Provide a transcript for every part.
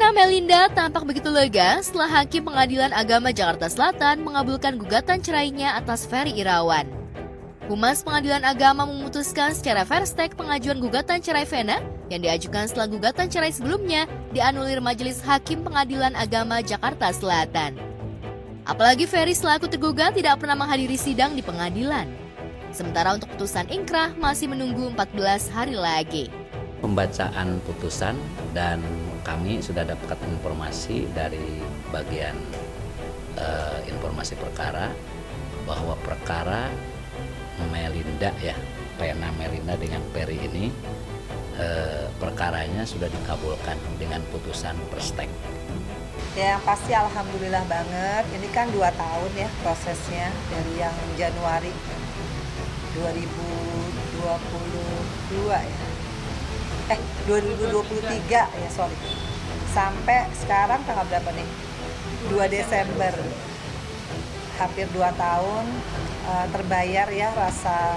Vena Melinda tampak begitu lega setelah Hakim Pengadilan Agama Jakarta Selatan mengabulkan gugatan cerainya atas Ferry Irawan. Humas Pengadilan Agama memutuskan secara fair stake pengajuan gugatan cerai Vena yang diajukan setelah gugatan cerai sebelumnya dianulir Majelis Hakim Pengadilan Agama Jakarta Selatan. Apalagi Ferry selaku tergugat tidak pernah menghadiri sidang di pengadilan. Sementara untuk putusan ingkrah masih menunggu 14 hari lagi. Pembacaan putusan dan kami sudah dapat informasi dari bagian informasi perkara bahwa perkara Melinda Vena Melinda dengan Ferry ini perkaranya sudah dikabulkan dengan putusan perstek. Ya, yang pasti alhamdulillah banget. Ini kan 2 tahun ya prosesnya dari yang Januari 2022 ya. 2023 ya, sorry. Sampai sekarang tanggal berapa nih? 2 Desember. Hampir 2 tahun terbayar ya rasa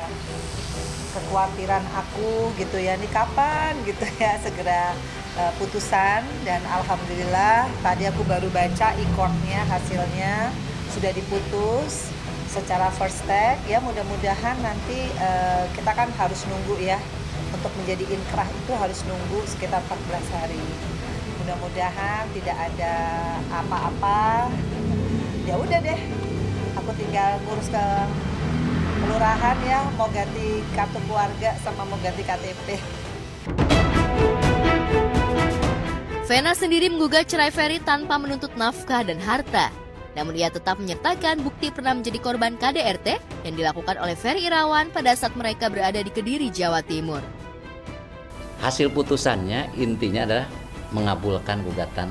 kekhawatiran aku gitu ya. Ini kapan gitu ya segera putusan, dan alhamdulillah tadi aku baru baca e-courtnya, hasilnya sudah diputus secara first step ya. Mudah-mudahan nanti kita kan harus nunggu ya. Untuk menjadi inkrah itu harus nunggu sekitar 14 hari. Mudah-mudahan tidak ada apa-apa. Ya udah deh, aku tinggal ngurus ke kelurahan ya, mau ganti kartu keluarga sama mau ganti KTP. Vena sendiri menggugat cerai Ferry tanpa menuntut nafkah dan harta. Namun ia tetap menyertakan bukti pernah menjadi korban KDRT yang dilakukan oleh Ferry Irawan pada saat mereka berada di Kediri, Jawa Timur. Hasil putusannya intinya adalah mengabulkan gugatan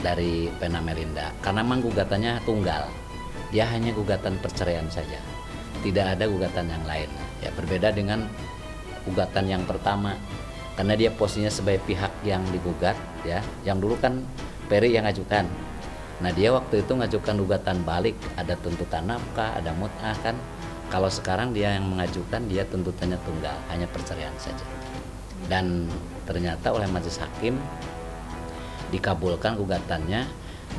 dari Vena Melinda karena memang gugatannya tunggal. Dia hanya gugatan perceraian saja. Tidak ada gugatan yang lain. Ya, berbeda dengan gugatan yang pertama karena dia posisinya sebagai pihak yang digugat ya. Yang dulu kan Ferry yang ngajukan. Nah, dia waktu itu ngajukan gugatan balik, ada tuntutan nafkah, ada mut'ah kan. Kalau sekarang dia yang mengajukan, dia tuntutannya tunggal, hanya perceraian saja. Dan ternyata oleh majelis hakim dikabulkan gugatannya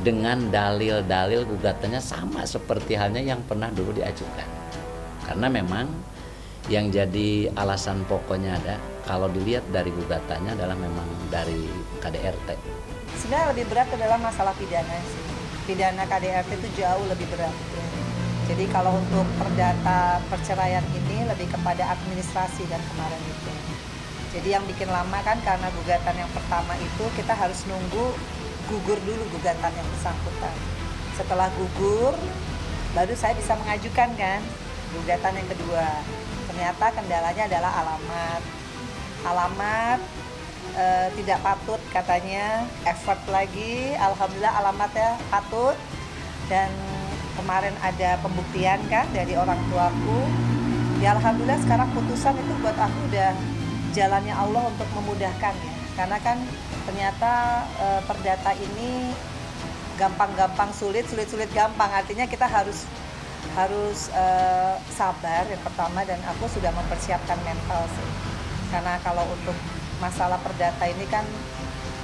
dengan dalil-dalil gugatannya sama seperti halnya yang pernah dulu diajukan. Karena memang yang jadi alasan pokoknya ada, kalau dilihat dari gugatannya adalah memang dari KDRT. Sebenarnya lebih berat adalah masalah pidana sih. Pidana KDRT itu jauh lebih berat ya. Jadi kalau untuk perdata perceraian ini lebih kepada administrasi dan kemarin itu. Jadi yang bikin lama kan karena gugatan yang pertama itu kita harus nunggu gugur dulu gugatan yang bersangkutan. Setelah gugur, baru saya bisa mengajukan kan gugatan yang kedua. Ternyata kendalanya adalah alamat tidak patut katanya, effort lagi. Alhamdulillah alamatnya patut, dan kemarin ada pembuktian kan dari orang tuaku. Ya alhamdulillah sekarang putusan itu buat aku udah jalannya Allah untuk memudahkan ya. Karena kan ternyata perdata ini gampang-gampang sulit gampang. Artinya kita harus sabar yang pertama, dan aku sudah mempersiapkan mental sih. Karena kalau untuk masalah perdata ini kan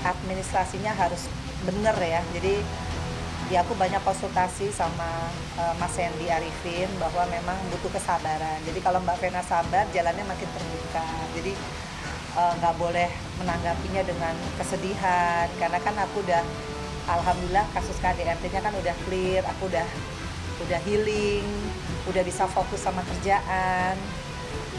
administrasinya harus bener ya. Jadi ya aku banyak konsultasi sama Mas Hendy Arifin bahwa memang butuh kesabaran. Jadi kalau Mbak Vena sabar, jalannya makin terbuka. Jadi nggak boleh menanggapinya dengan kesedihan, karena kan aku udah alhamdulillah kasus KDRT-nya kan udah clear, aku udah healing, udah bisa fokus sama kerjaan.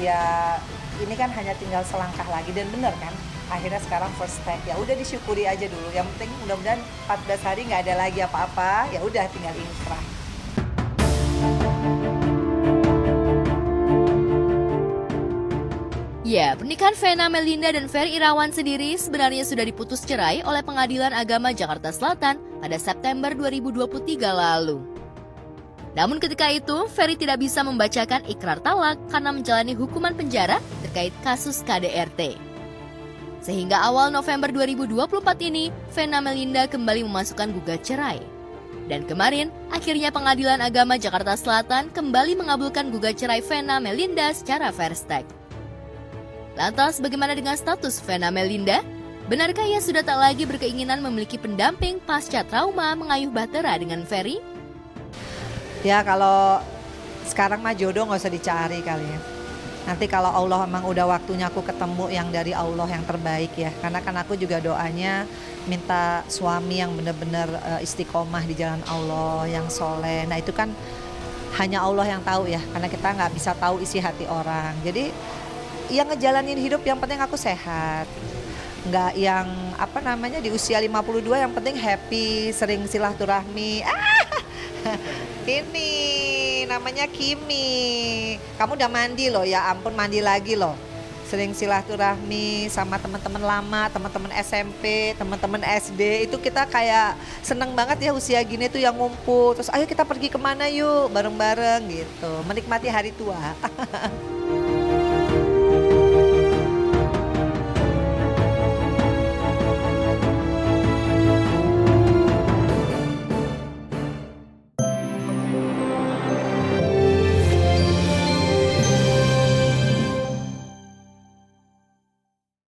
Ya ini kan hanya tinggal selangkah lagi, dan bener kan akhirnya sekarang first step. Ya udah disyukuri aja dulu. Yang penting mudah-mudahan 14 hari nggak ada lagi apa-apa. Ya udah tinggal inkrah. Ya, pernikahan Vena Melinda dan Ferry Irawan sendiri sebenarnya sudah diputus cerai oleh Pengadilan Agama Jakarta Selatan pada September 2023 lalu. Namun ketika itu, Ferry tidak bisa membacakan ikrar talak karena menjalani hukuman penjara terkait kasus KDRT. Sehingga awal November 2024 ini, Vena Melinda kembali memasukkan gugat cerai. Dan kemarin, akhirnya Pengadilan Agama Jakarta Selatan kembali mengabulkan gugat cerai Vena Melinda secara fair stake. Lantas bagaimana dengan status Vena Melinda? Benarkah ia sudah tak lagi berkeinginan memiliki pendamping pasca trauma mengayuh bahtera dengan Ferry? Ya kalau sekarang mah jodoh nggak usah dicari kali ya. Nanti kalau Allah memang udah waktunya aku ketemu yang dari Allah yang terbaik ya. Karena kan aku juga doanya minta suami yang benar-benar istiqomah di jalan Allah, yang soleh. Nah itu kan hanya Allah yang tahu ya. Karena kita nggak bisa tahu isi hati orang. Jadi yang ngejalanin hidup yang penting aku sehat. Nggak yang apa namanya di usia 52 yang penting happy, sering silaturahmi. Ini namanya Kimi. Kamu udah mandi loh, ya ampun mandi lagi loh. Sering silaturahmi sama teman-teman lama, teman-teman SMP, teman-teman SD. Itu kita kayak seneng banget ya usia gini tuh yang ngumpul. Terus ayo kita pergi kemana yuk bareng-bareng gitu. Menikmati hari tua.